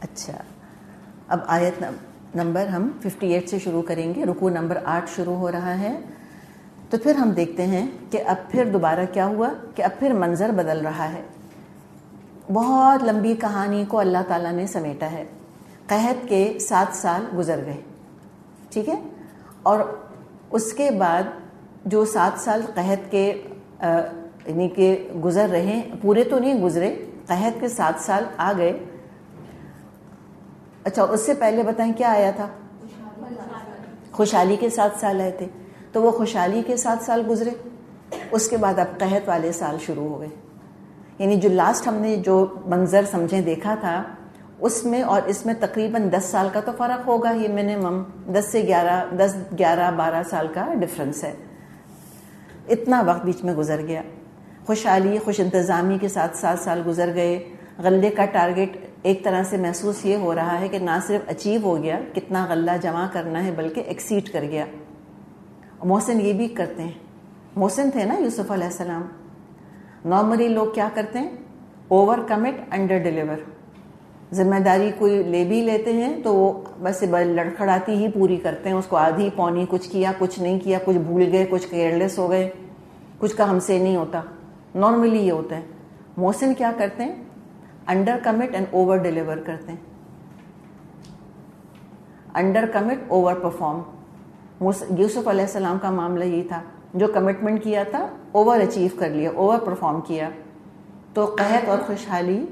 اچھا، اب آیت نمبر ہم 58 سے شروع کریں گے. رکوع نمبر 8 شروع ہو رہا ہے. تو پھر ہم دیکھتے ہیں کہ اب پھر دوبارہ کیا ہوا کہ اب پھر منظر بدل رہا ہے. بہت لمبی کہانی کو اللہ تعالیٰ نے سمیٹا ہے. قحط کے 7 سال گزر گئے، ٹھیک ہے، اور اس کے بعد جو 7 سال قحط کے یعنی کہ گزر رہے، پورے تو نہیں گزرے، قحط کے 7 سال آ گئے. اچھا، اس سے پہلے بتائیں کیا آیا تھا؟ خوشحالی کے 7 سال آئے تھے. تو وہ خوشحالی کے 7 سال گزرے، اس کے بعد اب قحط والے سال شروع ہو گئے. یعنی جو لاسٹ ہم نے جو منظر سمجھیں دیکھا تھا اس میں اور اس میں تقریباً 10 سال کا تو فرق ہوگا، یہ منیمم 10 سے 11 12 سال کا ڈفرنس ہے. اتنا وقت بیچ میں گزر گیا. خوشحالی خوش انتظامی کے ساتھ 7 سال گزر گئے. غلے کا ٹارگٹ ایک طرح سے محسوس یہ ہو رہا ہے کہ نہ صرف اچیو ہو گیا کتنا غلہ جمع کرنا ہے، بلکہ ایکسیڈ کر گیا. محسن یہ بھی کرتے ہیں، محسن تھے نا یوسف علیہ السلام. نارملی لوگ کیا کرتے ہیں؟ Over commit under deliver. ذمہ داری کوئی لے بھی لیتے ہیں تو وہ بس لڑکھڑاتی ہی پوری کرتے ہیں، اس کو آدھی پونی، کچھ کیا کچھ نہیں کیا، کچھ بھول گئے، کچھ کیئرلیس ہو گئے، کچھ کا ہم سے نہیں ہوتا. نارملی یہ ہوتا ہے. محسن کیا کرتے ہیں؟ Under commit and over deliver کرتے ہیں. Under commit over perform. Yusuf علیہ السلام کا معاملہ یہ تھا، جو کمٹمنٹ کیا تھا اوور اچیو کر لیا، اوور پرفارم کیا. تو قحط اور خوشحالی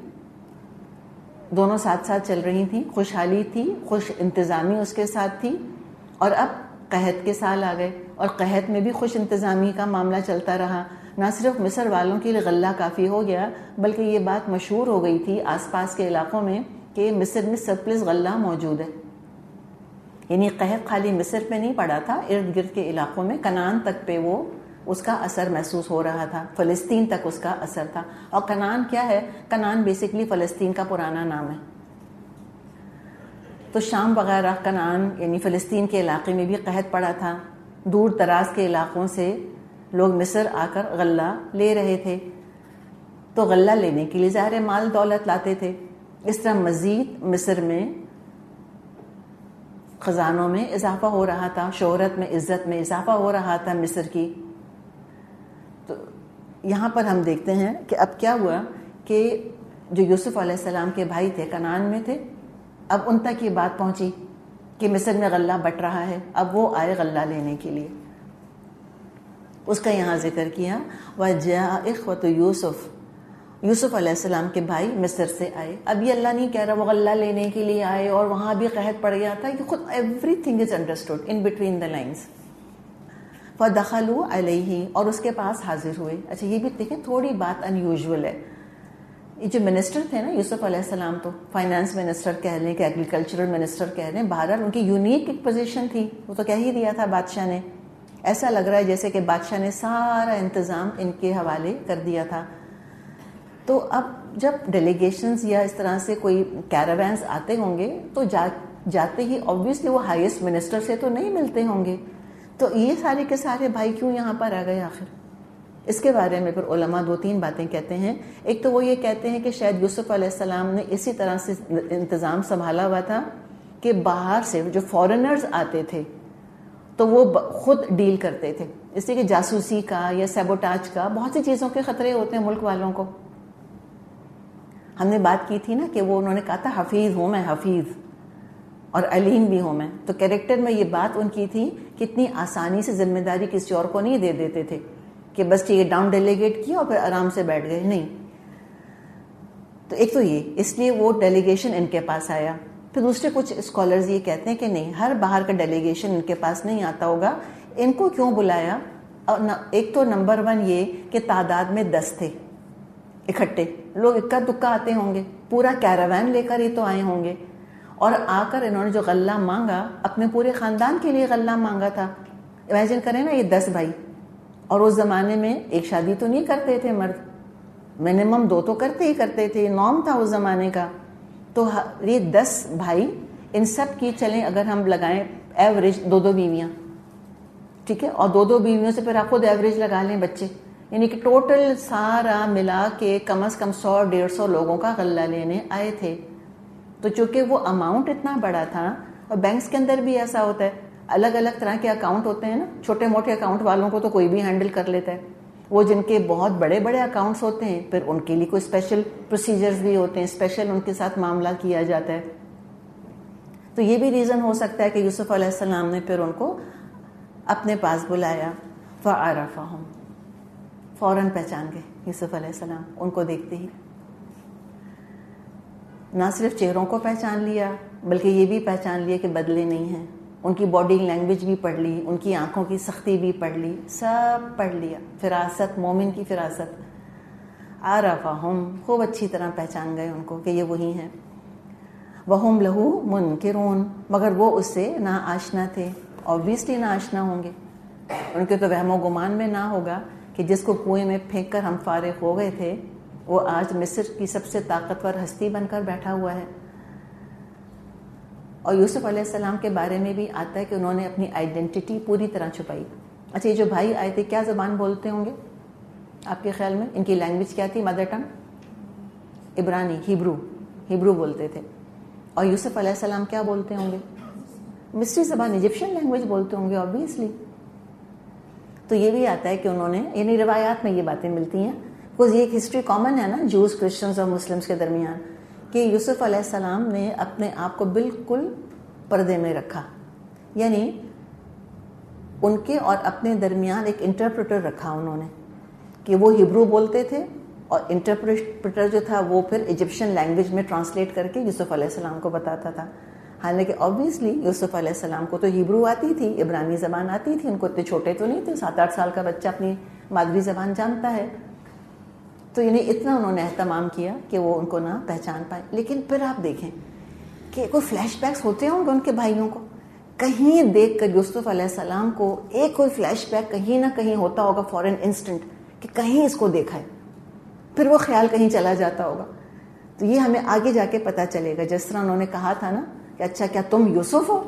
دونوں ساتھ ساتھ چل رہی تھیں. خوشحالی تھی، خوش انتظامی اس کے ساتھ تھی، اور اب قحط کے سال آ گئے اور قحط میں بھی خوش انتظامی کا معاملہ چلتا رہا. نہ صرف مصر والوں کے لیے غلہ کافی ہو گیا، بلکہ یہ بات مشہور ہو گئی تھی آس پاس کے علاقوں میں کہ مصر میں سرپلس غلہ موجود ہے. یعنی قحط خالی مصر پہ نہیں پڑا تھا، ارد گرد کے علاقوں میں کنعان تک پہ وہ اس کا اثر محسوس ہو رہا تھا. فلسطین تک اس کا اثر تھا. اور کنعان کیا ہے؟ کنعان بیسکلی فلسطین کا پرانا نام ہے. تو شام وغیرہ کنعان یعنی فلسطین کے علاقے میں بھی قحط پڑا تھا. دور دراز کے علاقوں سے لوگ مصر آ کر غلہ لے رہے تھے. تو غلہ لینے کے لیے ظاہر مال دولت لاتے تھے. اس طرح مزید مصر میں خزانوں میں اضافہ ہو رہا تھا، شہرت میں، عزت میں اضافہ ہو رہا تھا مصر کی. تو یہاں پر ہم دیکھتے ہیں کہ اب کیا ہوا کہ جو یوسف علیہ السلام کے بھائی تھے کنعان میں تھے، اب ان تک یہ بات پہنچی کہ مصر میں غلہ بٹ رہا ہے. اب وہ آئے غلہ لینے کے لیے. اس کا یہاں ذکر کیا وَجَاءَ إِخْوَةُ یوسف، یوسف علیہ السلام کے بھائی مصر سے آئے. اب یہ اللہ نہیں کہہ رہا وہ غلہ لینے کے لیے آئے اور وہاں بھی قحط پڑ گیا تھا، کہ خود everything is understood in between the lines. فَدَخَلُوا عَلَيْهِ، اور اس کے پاس حاضر ہوئے. اچھا یہ بھی دیکھیں تھوڑی بات ان یوزول ہے. یہ جو منسٹر تھے نا یوسف علیہ السلام، تو فائنانس منسٹر کہہ لیں کہ ایگریکلچرل منسٹر کہہ لیں، بہرحال ان کی یونیک ایک پوزیشن تھی. وہ تو کہہ ہی دیا تھا بادشاہ نے. ایسا لگ رہا ہے جیسے کہ بادشاہ نے سارا انتظام ان کے حوالے کر دیا تھا. تو اب جب ڈیلیگیشنز یا اس طرح سے کوئی کیراوینز آتے ہوں گے تو جاتے ہی آبویسلی وہ ہائیسٹ منسٹر سے تو نہیں ملتے ہوں گے. تو یہ سارے کے سارے بھائی کیوں یہاں پر آ گئے آخر؟ اس کے بارے میں پھر علماء 2-3 باتیں کہتے ہیں. ایک تو وہ یہ کہتے ہیں کہ شاید یوسف علیہ السلام نے اسی طرح سے انتظام سنبھالا ہوا تھا کہ باہر سے جو فورنرز آتے تھے تو وہ خود ڈیل کرتے تھے. اس لیے کہ جاسوسی کا یا سیبوٹاج کا بہت سی چیزوں کے خطرے ہوتے ہیں ملک والوں کو. ہم نے بات کی تھی نا کہ وہ انہوں نے کہا تھا حفیظ ہوں میں، حفیظ، اور علیم بھی ہوں میں. تو کیریکٹر میں یہ بات ان کی تھی کہ اتنی آسانی سے ذمہ داری کسی اور کو نہیں دے دیتے تھے کہ بس ٹھیک ہے ڈاؤن ڈیلیگیٹ کیا اور پھر آرام سے بیٹھ گئے. نہیں. تو ایک تو یہ اس لیے وہ ڈیلیگیشن ان کے پاس آیا. پھر دوسرے کچھ اسکالرز یہ کہتے ہیں کہ نہیں، ہر باہر کا ڈیلیگیشن ان کے پاس نہیں آتا ہوگا. ان کو کیوں بلایا؟ ایک تو نمبر 1 یہ کہ تعداد میں 10 تھے اکٹھے. لوگ اکا دکا آتے ہوں گے، پورا کیراوین لے کر ہی تو آئے ہوں گے. اور آ کر انہوں نے جو غلہ مانگا اپنے پورے خاندان کے لیے غلہ مانگا تھا. امیجن کریں نا یہ 10 بھائی، اور اس زمانے میں ایک شادی تو نہیں کرتے تھے مرد، منیمم 2 تو کرتے ہی کرتے تھے، نارم تھا اس زمانے کا. تو یہ 10 بھائی، ان سب کی چلیں اگر ہم لگائیں ایوریج 2 بیویاں، ٹھیک ہے، اور 2 بیویوں سے پھر آپ خود ایوریج لگا لیں بچے، یعنی کہ ٹوٹل سارا ملا کے کم از کم 100-150 لوگوں کا غلہ لینے آئے تھے. تو چونکہ وہ اماؤنٹ اتنا بڑا تھا، اور بینکس کے اندر بھی ایسا ہوتا ہے، الگ الگ طرح کے اکاؤنٹ ہوتے ہیں نا، چھوٹے موٹے اکاؤنٹ والوں کو تو کوئی بھی ہینڈل کر لیتا ہے، وہ جن کے بہت بڑے بڑے اکاؤنٹس ہوتے ہیں پھر ان کے لیے کوئی اسپیشل پروسیجرز بھی ہوتے ہیں، اسپیشل ان کے ساتھ معاملہ کیا جاتا ہے. تو یہ بھی ریزن ہو سکتا ہے کہ یوسف علیہ السلام نے پھر ان کو اپنے پاس بلایا. فعرفہم، فوراً پہچان گئے یوسف علیہ السلام ان کو دیکھتے ہی. نہ صرف چہروں کو پہچان لیا بلکہ یہ بھی پہچان لیا کہ بدلے نہیں ہیں. ان کی باڈی لینگویج بھی پڑھ لی، ان کی آنکھوں کی سختی بھی پڑھ لی، سب پڑھ لیا. فراست، مومن کی فراست. عرفہم، خوب اچھی طرح پہچان گئے ان کو کہ یہ وہی ہیں. وہم لہو منکرون، مگر وہ اس سے نا آشنا تھے. آبویسلی نا آشنا ہوں گے، ان کے تو وہم و گمان میں نہ ہوگا کہ جس کو کنویں میں پھینک کر ہم فارغ ہو گئے تھے وہ آج مصر کی سب سے طاقتور ہستی بن کر بیٹھا ہوا ہے. اور یوسف علیہ السلام کے بارے میں بھی آتا ہے کہ انہوں نے اپنی آئیڈینٹی پوری طرح چھپائی. اچھا، یہ جو بھائی آئے تھے کیا زبان بولتے ہوں گے آپ کے خیال میں؟ ان کی لینگویج کیا تھی؟ مدر ٹنگ عبرانی، ہیبرو بولتے تھے. اور یوسف علیہ السلام کیا بولتے ہوں گے؟ مصری زبان، ایجپشین لینگویج بولتے ہوں گے آبویسلی. تو یہ بھی آتا ہے کہ انہوں نے، یعنی روایات میں یہ باتیں ملتی ہیں، بیکاز یہ ایک ہسٹری کامن ہے نا جوز، کرسچنز اور مسلمس کے درمیان، کہ یوسف علیہ السلام نے اپنے آپ کو بالکل پردے میں رکھا. یعنی ان کے اور اپنے درمیان ایک انٹرپریٹر رکھا انہوں نے، کہ وہ ہیبرو بولتے تھے اور انٹرپریٹر جو تھا وہ پھر ایجپشین لینگویج میں ٹرانسلیٹ کر کے یوسف علیہ السلام کو بتاتا تھا. حالانکہ آبویسلی یوسف علیہ السلام کو تو ہیبرو آتی تھی، عبرانی زبان آتی تھی، ان کو اتنے چھوٹے تو نہیں تھے، 7-8 سال کا بچہ اپنی مادری زبان جانتا ہے. تو یعنی اتنا انہوں نے اہتمام کیا کہ وہ ان کو نہ پہچان پائے. لیکن پھر آپ دیکھیں کہ کوئی فلیش بیکس ہوتے ہوں گے ان کے بھائیوں کو، کہیں دیکھ کر یوسف علیہ السلام کو ایک کوئی فلیش بیک کہیں نہ کہیں ہوتا ہوگا فوراً انسٹنٹ، کہ کہیں اس کو دیکھا ہے، پھر وہ خیال کہیں چلا جاتا ہوگا. تو یہ ہمیں آگے جا کے پتہ چلے گا. جس طرح انہوں نے کہا تھا نا کہ اچھا کیا تم یوسف ہو،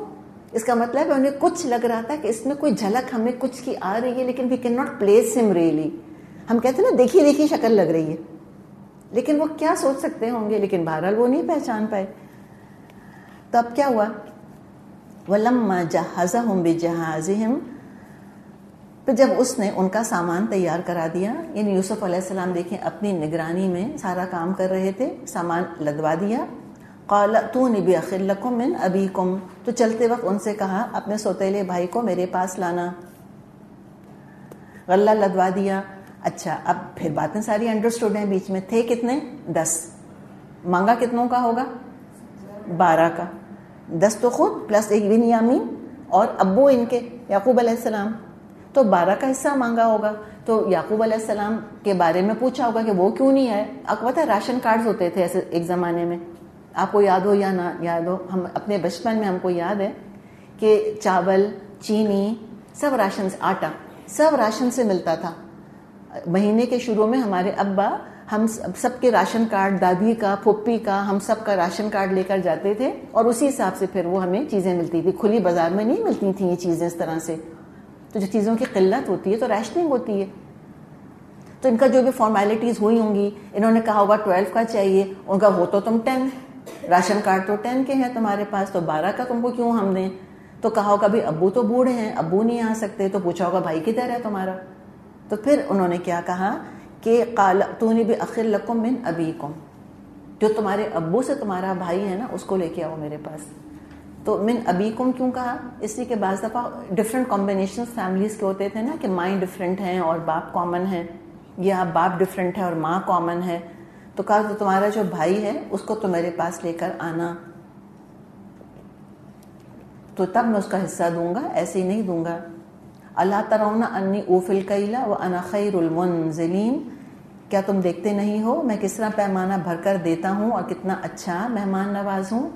اس کا مطلب ہے انہیں کچھ لگ رہا تھا کہ اس میں کوئی جھلک ہمیں کچھ کی آ رہی ہے، لیکن وی کین ناٹ پلیس ہم ریئلی. ہم کہتے ہیں نا دیکھی شکل لگ رہی ہے، لیکن وہ کیا سوچ سکتے ہوں گے، لیکن بہرحال وہ نہیں پہچان پائے. تو اب کیا ہوا؟ وَلَمَّا جَهَّزَهُم بِجَهَازِهِمْ، پھر جب اس نے ان کا سامان تیار کرا دیا، یعنی یوسف علیہ السلام دیکھیں اپنی نگرانی میں سارا کام کر رہے تھے، سامان لدوا دیا. قَالَ ائْتُونِي بِأَخٍ لَكُم مِّنْ أَبِيكُمْ، تو چلتے وقت ان سے کہا اپنے سوتیلے بھائی کو میرے پاس لانا. غلہ لدوا دیا. اچھا، اب پھر باتیں ساری انڈرسٹوڈ ہیں. بیچ میں تھے کتنے؟ 10. مانگا کتنوں کا ہوگا؟ 12 کا. 10 تو خود پلس ایک بنیامین اور ابو ان کے یعقوب علیہ السلام، تو 12 کا حصہ مانگا ہوگا. تو یعقوب علیہ السلام کے بارے میں پوچھا ہوگا کہ وہ کیوں نہیں آئے. آپ کو پتہ ہے راشن کارڈز ہوتے تھے ایسے ایک زمانے میں، آپ کو یاد ہو یا نہ یاد ہو، ہم اپنے بچپن میں ہم کو یاد ہے کہ چاول، چینی، سب راشن سے، آٹا سب راشن سے ملتا تھا. مہینے کے شروع میں ہمارے ابا ہم سب کے راشن کارڈ، دادی کا، پھپھی کا، ہم سب کا راشن کارڈ لے کر جاتے تھے اور اسی حساب سے پھر وہ ہمیں چیزیں ملتی تھی. کھلی بازار میں نہیں ملتی تھیں یہ چیزیں اس طرح سے. تو جو چیزوں کی قلت ہوتی ہے تو ریشننگ ہوتی ہے. تو ان کا جو بھی فارمیلٹیز ہوئی ہوں گی، انہوں نے کہا ہوگا 12 کا چاہیے، ان کا وہ تو تم 10، راشن کارڈ تو 10 کے ہیں تمہارے پاس، تو 12 کا تم کو کیوں ہم دیں؟ تو کہا ہوگا بھی ابو تو بوڑھے ہیں، ابو نہیں آ سکتے. تو پوچھا ہوگا بھائی کدھر ہے تمہارا؟ تو پھر انہوں نے کیا کہا کہ قال ائتونی بأخٍ لکم من ابیکم، جو تمہارے ابو سے تمہارا بھائی ہے نا اس کو لے کے آؤ میرے پاس. تو من ابیکم کیوں کہا؟ اس لیے کہ بعض دفعہ ڈفرینٹ کمبینیشن فیملیز کے ہوتے تھے نا، کہ مائیں ڈفرینٹ ہیں اور باپ کامن ہے، یا باپ ڈفرینٹ ہے اور ماں کامن ہے. تو کہا تو تمہارا جو بھائی ہے اس کو تو میرے پاس لے کر آنا، تو تب میں اس کا حصہ دوں گا، ایسے ہی نہیں دوں گا. الا ترون انی اوفی الکیل وانا خیر المنزلین، کیا تم دیکھتے نہیں ہو میں کس طرح پیمانہ بھر کر دیتا ہوں اور کتنا اچھا مہمان نواز ہوں.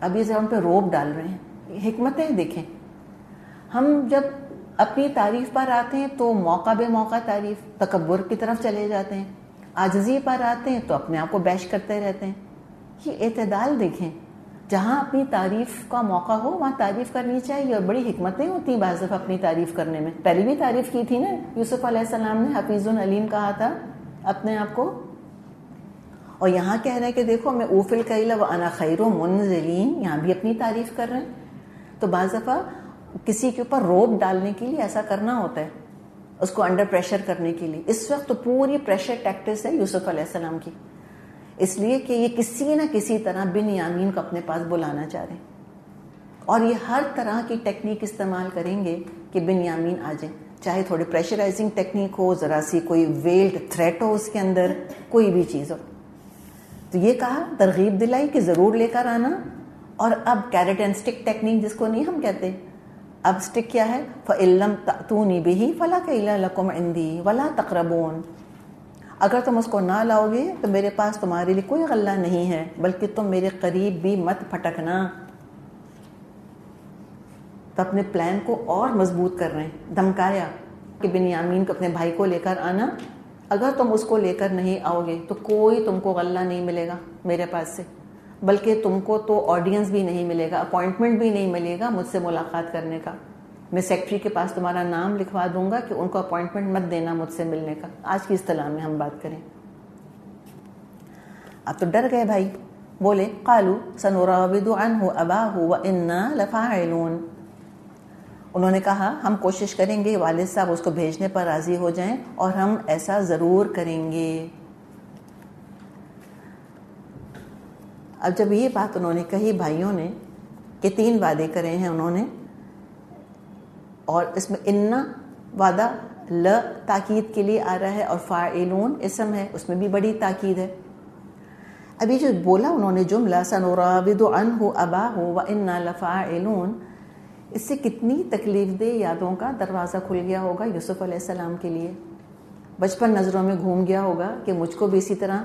اب یہ ان پہ روب ڈال رہے ہیں. حکمتیں دیکھیں، ہم جب اپنی تعریف پر آتے ہیں تو موقع بے موقع تعریف، تکبر کی طرف چلے جاتے ہیں. عاجزی پر آتے ہیں تو اپنے آپ کو بیش کرتے رہتے ہیں. یہ اعتدال دیکھیں، جہاں اپنی تعریف کا موقع ہو وہاں تعریف کرنی چاہیے. اور بڑی حکمتیں ہوتی ہیں بعض دفعہ اپنی تعریف کرنے میں. پہلے بھی تعریف کی تھی نا یوسف علیہ السلام نے، حفیظ علیم کہا تھا اپنے آپ کو. اور یہاں کہہ رہے ہیں کہ دیکھو میں اوف الکیل وانا خیر منزلین، یہاں بھی اپنی تعریف کر رہے ہیں. تو بعض دفعہ کسی کے اوپر روب ڈالنے کے لیے ایسا کرنا ہوتا ہے، اس کو انڈر پریشر کرنے کے لیے. اس وقت تو پوری پریشر ٹیکٹکس ہے یوسف علیہ السلام کی، اس لیے کہ یہ کسی نہ کسی طرح بنیامین کو اپنے پاس بلانا چاہ رہے ہیں، اور یہ ہر طرح کی ٹیکنیک استعمال کریں گے کہ بنیامین آ جائیں، چاہے تھوڑی پریشرائزنگ ٹیکنیک ہو، ذرا سی کوئی ویلڈ تھریٹ ہو اس کے اندر، کوئی بھی چیز ہو. تو یہ کہا، ترغیب دلائی کہ ضرور لے کر آنا. اور اب کیرٹ اینڈ اسٹک ٹیکنیک جس کو نہیں ہم کہتے، اب اسٹک کیا ہے؟ فَإِن لَّمْ تَأْتُونِي بِهِ فَلَا كَيْلَ لَكُمْ عِندِي وَلَا تَقْرَبُونَ. اگر تم اس کو نہ لاؤ گے تو میرے پاس تمہارے لیے کوئی غلہ نہیں ہے، بلکہ تم میرے قریب بھی مت پھٹکنا. تو اپنے پلان کو اور مضبوط کر رہے ہیں. دھمکایا کہ بنیامین کو اپنے بھائی کو لے کر آنا، اگر تم اس کو لے کر نہیں آؤ گے تو کوئی تم کو غلہ نہیں ملے گا میرے پاس سے، بلکہ تم کو تو آڈینس بھی نہیں ملے گا، اپوائنٹمنٹ بھی نہیں ملے گا مجھ سے ملاقات کرنے کا. میں سیکٹری کے پاس تمہارا نام لکھوا دوں گا کہ ان کو اپوائنٹمنٹ مت دینا مجھ سے ملنے کا. آج کی اصطلاح میں ہم بات کریں. اب تو ڈر گئے بھائی، بولے قالوا سنراود عنہ اباہ وانا لفاعلون. انہوں نے کہا ہم کوشش کریں گے والد صاحب اس کو بھیجنے پر راضی ہو جائیں، اور ہم ایسا ضرور کریں گے. اب جب یہ بات انہوں نے کہی بھائیوں نے کہ 3 وعدے کرے ہیں انہوں نے، اور اس میں انا وعدہ ل تاکید کے لیے آ رہا ہے، اور فاعلون اسم ہے، اس میں بھی بڑی تاکید ہے. ابھی جو بولا انہوں نے جملہ سنراود عنہ اباہ وانا لفاعلون، اس سے کتنی تکلیف دہ یادوں کا دروازہ کھل گیا ہوگا یوسف علیہ السلام کے لیے. بچپن نظروں میں گھوم گیا ہوگا کہ مجھ کو بھی اسی طرح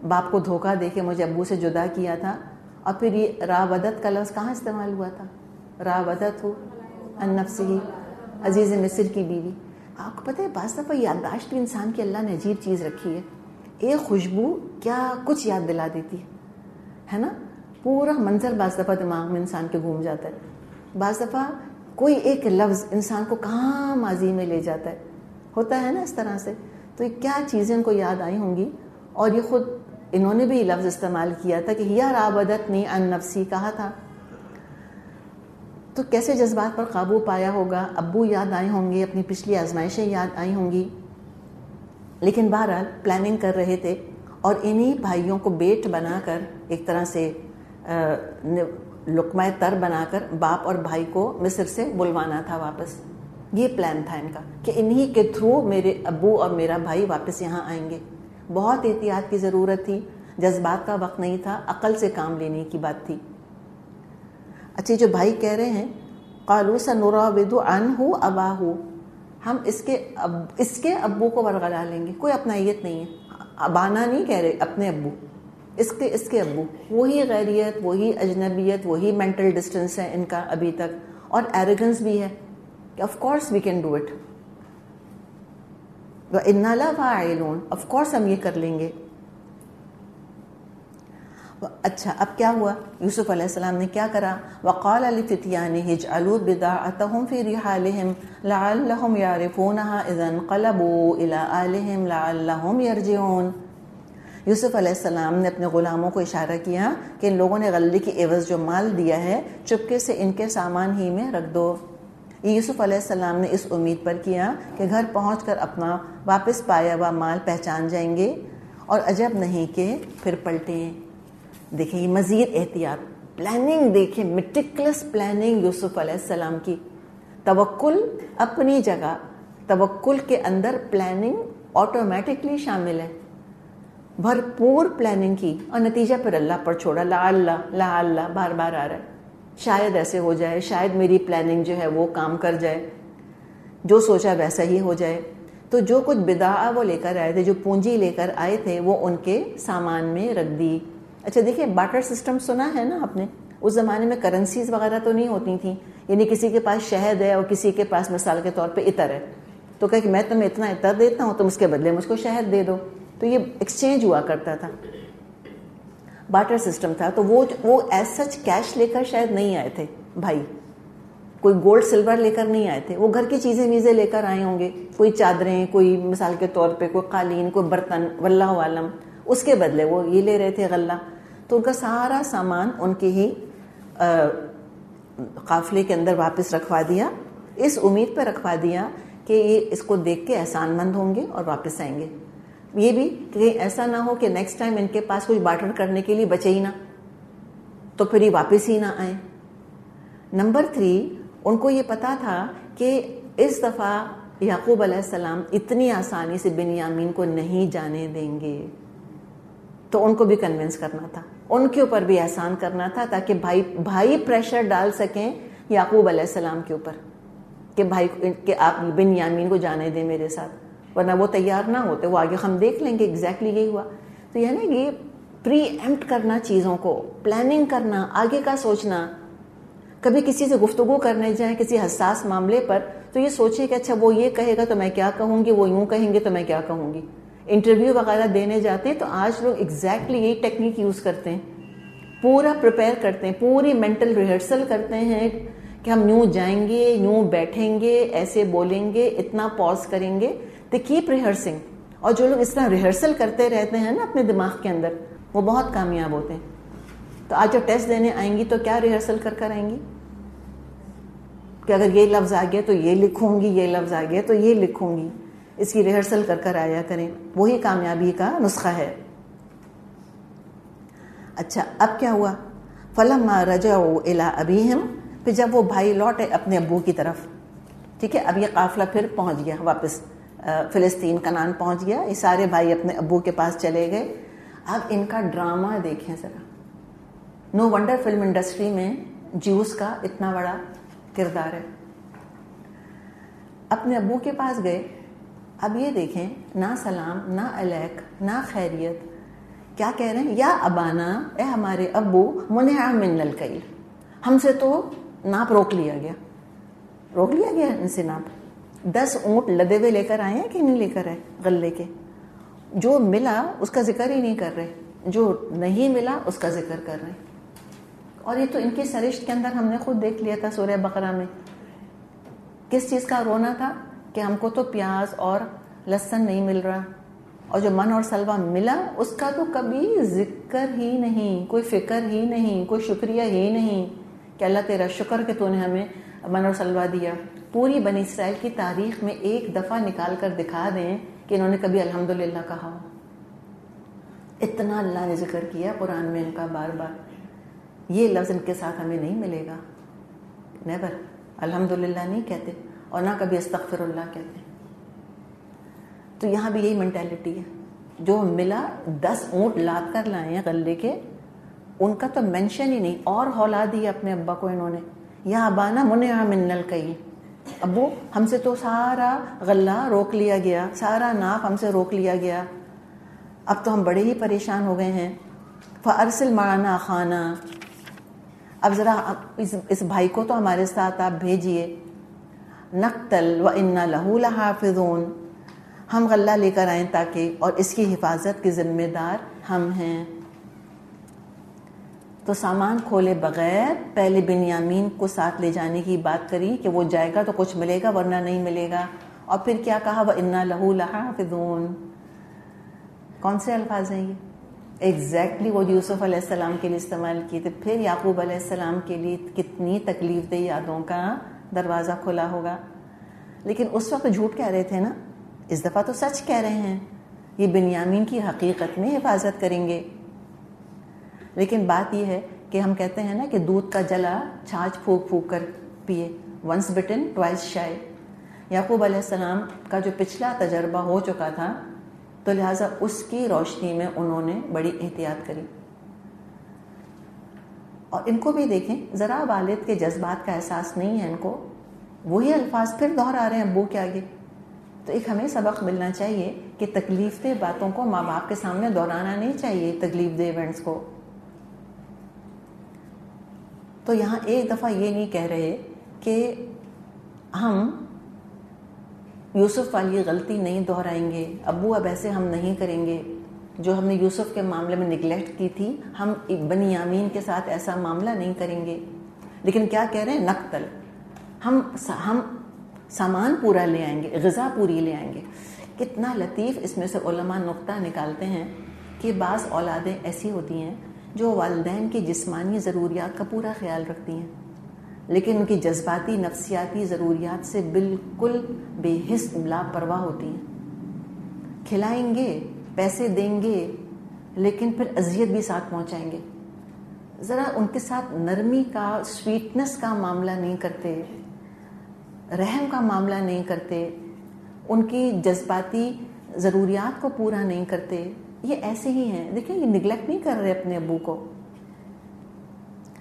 باپ کو دھوکہ دے کے مجھے ابو سے جدا کیا تھا. اور پھر یہ راودت کا لفظ کہاں استعمال ہوا تھا؟ راودت ہو عن نفسہ، عزیز مصر کی بیوی. آپ کو پتہ ہے بعض دفعہ یادداشت بھی انسان کی اللہ نے عجیب چیز رکھی ہے. ایک خوشبو کیا کچھ یاد دلا دیتی ہے نا. پورا منظر بعض دفعہ دماغ میں انسان کے گھوم جاتا ہے. بعض دفعہ کوئی ایک لفظ انسان کو کہاں ماضی میں لے جاتا ہے، ہوتا ہے نا اس طرح سے. تو یہ کیا چیزیں ان کو یاد آئی ہوں گی، اور یہ خود انہوں نے بھی یہ لفظ استعمال کیا تھا کہ ہیا راودتنی عن نفسی کہا تھا. تو کیسے جذبات پر قابو پایا ہوگا. ابو یاد آئے ہوں گے، اپنی پچھلی آزمائشیں یاد آئی ہوں گی، لیکن بہرحال پلاننگ کر رہے تھے. اور انہی بھائیوں کو بیٹ بنا کر، ایک طرح سے لقمہ تر بنا کر باپ اور بھائی کو مصر سے بلوانا تھا واپس. یہ پلان تھا ان کا کہ انہی کے تھرو میرے ابو اور میرا بھائی واپس یہاں آئیں گے. بہت احتیاط کی ضرورت تھی، جذبات کا وقت نہیں تھا، عقل سے کام لینے کی بات تھی. اچھا، جو بھائی کہہ رہے ہیں قالوا سنراود عنہ اباہ، ہم اس کے ابو کو ورغلا لیں گے. کوئی اپنائیت نہیں ہے، ابانا نہیں کہہ رہے، اپنے ابو، اس کے ابو. وہی غیریت، وہی اجنبیت، وہی مینٹل ڈسٹینس ہے ان کا ابھی تک، اور ایروگنس بھی ہے کہ of course we can do it, وَإِنَّا لَفَاعِلُونَ، آف کورس ہم یہ کر لیں گے. اچھا اب کیا ہوا؟ یوسف علیہ السلام نے کیا کرا؟ وَقَالَ لِفِتْيَانِهِ اجْعَلُوا بِضَاعَتَهُمْ فِي رِحَالِهِمْ لَعَلَّهُمْ يَعْرِفُونَهَا إِذَا انقَلَبُوا إِلَىٰ أَهْلِهِمْ لَعَلَّهُمْ يَرْجِعُونَ. یوسف علیہ السلام نے اپنے غلاموں کو اشارہ کیا کہ ان لوگوں نے غلے کی عوض جو مال دیا ہے چپکے سے ان کے سامان ہی میں رکھ دو. یہ یوسف علیہ السلام نے اس امید پر کیا کہ گھر پہنچ کر اپنا واپس پایا ہوا مال پہچان جائیں گے، اور عجب نہیں کہ پھر پلٹیں. دیکھیں یہ مزید احتیاط، پلاننگ دیکھیں، میٹیکولس پلاننگ یوسف علیہ السلام کی. توکل اپنی جگہ، توکل کے اندر پلاننگ آٹومیٹکلی شامل ہے. بھرپور پلاننگ کی، اور نتیجہ پھر اللہ پر چھوڑا. لا اللہ بار بار آ رہا ہے، شاید ایسے ہو جائے، شاید میری پلاننگ جو ہے وہ کام کر جائے، جو سوچا ویسا ہی ہو جائے. تو جو کچھ بدعہ وہ لے کر آئے تھے، جو پونجی لے کر آئے تھے، وہ ان کے سامان میں رکھ دی. اچھا دیکھیں، بارٹر سسٹم سنا ہے نا آپ نے. اس زمانے میں کرنسیز وغیرہ تو نہیں ہوتی تھیں، یعنی کسی کے پاس شہد ہے اور کسی کے پاس مثال کے طور پہ عطر ہے، تو کہ میں تمہیں اتنا عطر دیتا ہوں، تم اس کے بدلے مجھ کو شہد دے دو. تو یہ ایکسچینج ہوا کرتا تھا، بارٹر سسٹم تھا. تو وہ ایز سچ کیش لے کر شاید نہیں آئے تھے بھائی، کوئی گولڈ سلور لے کر نہیں آئے تھے. وہ گھر کی چیزیں ویزیں لے کر آئے ہوں گے، کوئی چادریں، کوئی مثال کے طور پہ کوئی قالین، کوئی برتن، واللہ عالم. اس کے بدلے وہ یہ لے رہے تھے غلہ. تو ان کا سارا سامان ان کے ہی قافلے کے اندر واپس رکھوا دیا, اس امید پہ رکھوا دیا کہ یہ اس کو دیکھ کے احسان مند ہوں گے اور واپس آئیں گے. یہ بھی کہ ایسا نہ ہو کہ نیکسٹ ٹائم ان کے پاس کچھ بارٹر کرنے کے لیے بچے ہی نہ, تو پھر یہ واپس ہی نہ آئیں. نمبر 3, ان کو یہ پتا تھا کہ اس دفعہ یعقوب علیہ السلام اتنی آسانی سے بنیامین کو نہیں جانے دیں گے, تو ان کو بھی کنونس کرنا تھا, ان کے اوپر بھی احسان کرنا تھا, تاکہ بھائی پریشر ڈال سکیں یعقوب علیہ السلام کے اوپر کہ بھائی کہ آپ بنیامین کو جانے دیں میرے ساتھ, ورنہ وہ تیار نہ ہوتے. وہ آگے ہم دیکھ لیں گے ایگزیکٹلی یہی ہوا. تو یعنی یہ پری ایمپٹ کرنا چیزوں کو, پلاننگ کرنا, آگے کا سوچنا. کبھی کسی سے گفتگو کرنے جائیں کسی حساس معاملے پر تو یہ سوچیں کہ اچھا وہ یہ کہے گا تو میں کیا کہوں گی, وہ یوں کہیں گے تو میں کیا کہوں گی. انٹرویو وغیرہ دینے جاتے ہیں تو آج لوگ ایگزیکٹلی یہی ٹیکنیک یوز کرتے ہیں, پورا پریپیئر کرتے ہیں, پوری مینٹل ریہرسل کرتے ہیں کہ ہم یوں جائیں گے, یوں بیٹھیں گے, ایسے بولیں گے, اتنا پاز کریں گے. They keep rehearsing. اور جو لوگ اس طرح ریہرسل کرتے رہتے ہیں نا اپنے دماغ کے اندر, وہ بہت کامیاب ہوتے ہیں. تو آج جو ٹیسٹ دینے آئیں گی تو کیا ریہرسل کر آئیں گی کہ اگر یہ لفظ آ گیا تو یہ لکھوں گی, یہ لفظ آ گیا تو یہ لکھوں گی. اس کی ریہرسل کر آیا کریں, وہی کامیابی کا نسخہ ہے. اچھا اب کیا ہوا؟ فلما رجعوا الی ابیہم, پھر جب وہ بھائی لوٹے اپنے ابو کی طرف, ٹھیک ہے, اب یہ قافلہ پھر پہنچ گیا واپس فلسطین, کنعان پہنچ گیا, یہ سارے بھائی اپنے ابو کے پاس چلے گئے. اب ان کا ڈرامہ دیکھیں ذرا. نو ونڈر فلم انڈسٹری میں جیوز کا اتنا بڑا کردار ہے. اپنے ابو کے پاس گئے, اب یہ دیکھیں نہ سلام نہ علیک نہ خیریت, کیا کہہ رہے ہیں؟ یا ابانا, اے ہمارے ابو, منع من الکیل, ہم سے تو ناپ روک لیا گیا ان سے ناپ. 10 اونٹ لدے ہوئے لے کر آئے ہیں کہ نہیں لے کر آئے غلے کے؟ جو ملا اس کا ذکر ہی نہیں کر رہے, جو نہیں ملا اس کا ذکر کر رہے. اور یہ تو ان کی سرشت کے اندر ہم نے خود دیکھ لیا تھا سورہ بقرہ میں. کس چیز کا رونا تھا کہ ہم کو تو پیاز اور لہسن نہیں مل رہا, اور جو من اور سلوہ ملا اس کا تو کبھی ذکر ہی نہیں, کوئی فکر ہی نہیں, کوئی شکریہ ہی نہیں کہ اللہ تیرا شکر کہ تو نے ہمیں من اور سلوہ دیا. پوری بنی اسرائیل کی تاریخ میں ایک دفعہ نکال کر دکھا دیں کہ انہوں نے کبھی الحمدللہ کہا ہو. اتنا اللہ نے ذکر کیا قرآن میں ان کا بار بار. یہ لفظ ان کے ساتھ ہمیں نہیں ملے گا, نیور. الحمدللہ نہیں کہتے اور نہ کبھی استغفر اللہ کہتے. تو یہاں بھی یہی مینٹیلٹی ہے, جو ملا 10 اونٹ لاد کر لائے ہیں غلے کے, ان کا تو مینشن ہی نہیں. اور ہلا دی اپنے ابا کو انہوں نے, یا ابانا منع من الکیل, ابو ہم سے تو سارا غلہ روک لیا گیا, سارا ناپ ہم سے روک لیا گیا, اب تو ہم بڑے ہی پریشان ہو گئے ہیں. فارسل معنا اخانا, اب ذرا اس بھائی کو تو ہمارے ساتھ آپ بھیجئے. نقتل وانا لہ لحافظون, ہم غلہ لے کر آئیں تاکہ, اور اس کی حفاظت کے ذمہ دار ہم ہیں. تو سامان کھولے بغیر پہلے بنیامین کو ساتھ لے جانے کی بات کری کہ وہ جائے گا تو کچھ ملے گا ورنہ نہیں ملے گا. اور پھر کیا کہا؟ وَإِنَّا لَهُ لَحَافِظُونَ. کون سے الفاظ ہیں یہ؟ ایگزیکٹلی وہ یوسف علیہ السلام کے لیے استعمال کیے تھے. پھر یعقوب علیہ السلام کے لیے کتنی تکلیف دہ یادوں کا دروازہ کھلا ہوگا. لیکن اس وقت جھوٹ کہہ رہے تھے نا, اس دفعہ تو سچ کہہ رہے ہیں, یہ بنیامین کی حقیقت میں حفاظت کریں گے. لیکن بات یہ ہے کہ ہم کہتے ہیں نا کہ دودھ کا جلا چھاچھ پھونک پھونک کر پیے, ونس بٹن ٹوائس شائے. یعقوب علیہ السلام کا جو پچھلا تجربہ ہو چکا تھا, تو لہٰذا اس کی روشنی میں انہوں نے بڑی احتیاط کری. اور ان کو بھی دیکھیں ذرا والد کے جذبات کا احساس نہیں ہے ان کو, وہی الفاظ پھر دہرا رہے ہیں ابو کے آگے. تو ایک ہمیں سبق ملنا چاہیے کہ تکلیف دہ باتوں کو ماں باپ کے سامنے دہرانا نہیں چاہیے, تکلیف دہ ایونٹس کو. تو یہاں ایک دفعہ یہ نہیں کہہ رہے کہ ہم یوسف والی غلطی نہیں دہرائیں گے, ابو اب ایسے ہم نہیں کریں گے, جو ہم نے یوسف کے معاملے میں نگلیکٹ کی تھی ہم بنیامین کے ساتھ ایسا معاملہ نہیں کریں گے. لیکن کیا کہہ رہے ہیں؟ نقتل, ہم سامان پورا لے آئیں گے, غذا پوری لے آئیں گے. کتنا لطیف اس میں سے علماء نقطہ نکالتے ہیں کہ بعض اولادیں ایسی ہوتی ہیں جو والدین کی جسمانی ضروریات کا پورا خیال رکھتی ہیں، لیکن ان کی جذباتی نفسیاتی ضروریات سے بالکل بے حس لاپرواہ ہوتی ہیں. کھلائیں گے، پیسے دیں گے، لیکن پھر اذیت بھی ساتھ پہنچائیں گے. ذرا ان کے ساتھ نرمی کا، سویٹنس کا معاملہ نہیں کرتے، رحم کا معاملہ نہیں کرتے، ان کی جذباتی ضروریات کو پورا نہیں کرتے. یہ ایسے ہی ہیں. دیکھیں یہ نگلیکٹ نہیں کر رہے اپنے ابو کو،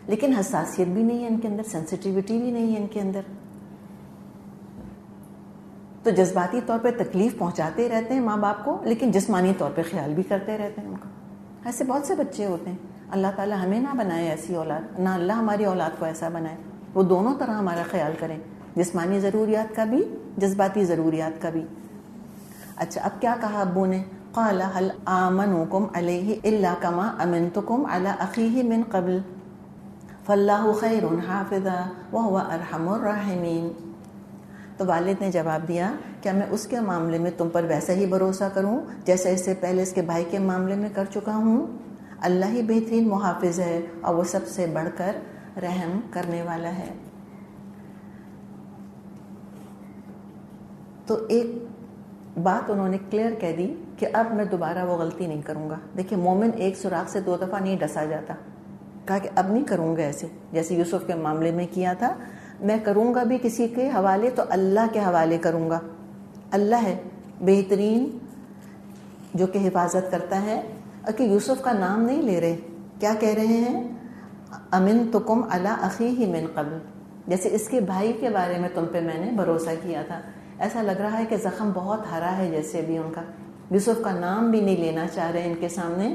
لیکن حساسیت بھی نہیں ہے ان کے اندر، سینسیٹیوٹی بھی نہیں ہے ان کے اندر، تو جذباتی طور پہ تکلیف پہنچاتے رہتے ہیں ماں باپ کو، لیکن جسمانی طور پہ خیال بھی کرتے رہتے ہیں ان کا. ایسے بہت سے بچے ہوتے ہیں. اللہ تعالیٰ ہمیں نہ بنائے ایسی اولاد، نہ اللہ ہماری اولاد کو ایسا بنائے. وہ دونوں طرح ہمارا خیال کریں، جسمانی ضروریات کا بھی، جذباتی ضروریات کا بھی. اچھا اب کیا کہا ابو نے؟ قال هل آمنوکم علیہ الا کما امنتکم علی اخیہ من قبل فاللہ خیر حافظا وہو ارحم الراحمین. تو والد نے جواب دیا کیا میں اس کے معاملے میں تم پر ویسا ہی بھروسہ کروں جیسے اس سے پہلے اس کے بھائی کے معاملے میں کر چکا ہوں؟ اللہ ہی بہترین محافظ ہے اور وہ سب سے بڑھ کر رحم کرنے والا ہے. تو ایک بات انہوں نے کلیئر کہہ دی کہ اب میں دوبارہ وہ غلطی نہیں کروں گا. دیکھیں مومن ایک سوراخ سے 2 دفعہ نہیں ڈسا جاتا. کہا کہ اب نہیں کروں گا ایسے جیسے یوسف کے معاملے میں کیا تھا. میں کروں گا بھی کسی کے حوالے تو اللہ کے حوالے کروں گا. اللہ ہے بہترین جو کہ حفاظت کرتا ہے. اور کہ یوسف کا نام نہیں لے رہے، کیا کہہ رہے ہیں؟ امنتکم علی اخیہ من قبل، جیسے اس کے بھائی کے بارے میں تم پہ میں نے بھروسہ کیا تھا. ایسا لگ رہا ہے کہ زخم بہت ہرا ہے جیسے بھی ان کا. یوسف کا نام بھی نہیں لینا چاہ رہے ان کے سامنے.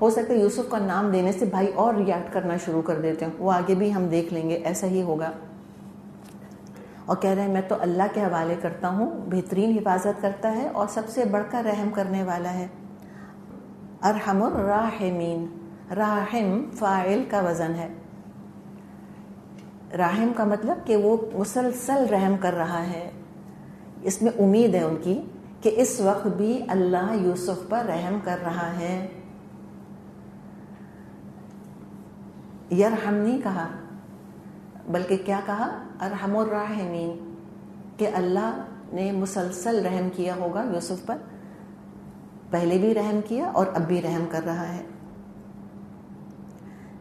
ہو سکتا ہے یوسف کا نام لینے سے بھائی اور ریاکٹ کرنا شروع کر دیتے ہیں. وہ آگے بھی ہم دیکھ لیں گے ایسا ہی ہوگا. اور کہہ رہے ہیں میں تو اللہ کے حوالے کرتا ہوں، بہترین حفاظت کرتا ہے اور سب سے بڑھ کر رحم کرنے والا ہے. ارحم الراحمین، راحم فاعل کا وزن ہے. راحم کا مطلب کہ وہ مسلسل رحم کر رہا ہے. اس میں امید ہے ان کی کہ اس وقت بھی اللہ یوسف پر رحم کر رہا ہے. یرحم نہیں کہا بلکہ کیا کہا؟ ارحم الراحمین، کہ اللہ نے مسلسل رحم کیا ہوگا یوسف پر. پہلے بھی رحم کیا اور اب بھی رحم کر رہا ہے.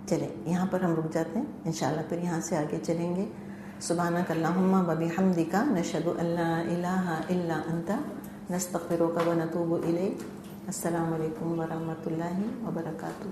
چلیں یہاں پر ہم رک جاتے ہیں، انشاءاللہ پھر یہاں سے آگے چلیں گے. سبحانک اللہم و بحمدک نشہد ان لا الہ الا انت نستغفرک و نتوب الیک. السلام علیکم ورحمۃ اللہ وبرکاتہ.